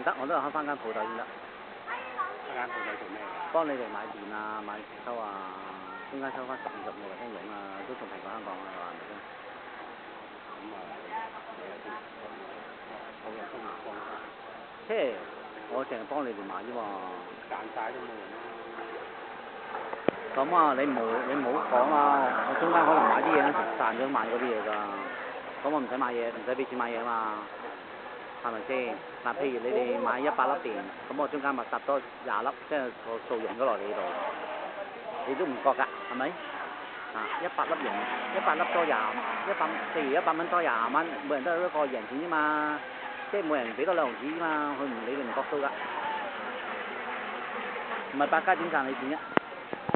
得，我都係開翻間鋪頭先得。間鋪頭做咩㗎？幫你哋買電啊，買接收啊，中間收翻10-25個%佣啊，都仲平過香港啊，係咪先？咁啊，你有啲好有生活方式。即係我淨係幫你哋買啫喎。賺晒都冇用啦。咁啊，你唔好講啊！我中間可能買啲嘢嗰時賺咗買嗰啲嘢㗎，咁我唔使買嘢，唔使俾錢買嘢啊嘛，係咪先？嗱，譬如你哋買100粒電，咁我中間咪搭多20粒，即係個數用咗落你度，你都唔覺㗎，係咪？啊，100粒用，100粒多20，譬如100蚊多20蚊，每人都有一個贏錢啫嘛，即係每人俾多2毫子啫嘛，你哋唔覺到㗎，唔係百佳點賺你錢啫？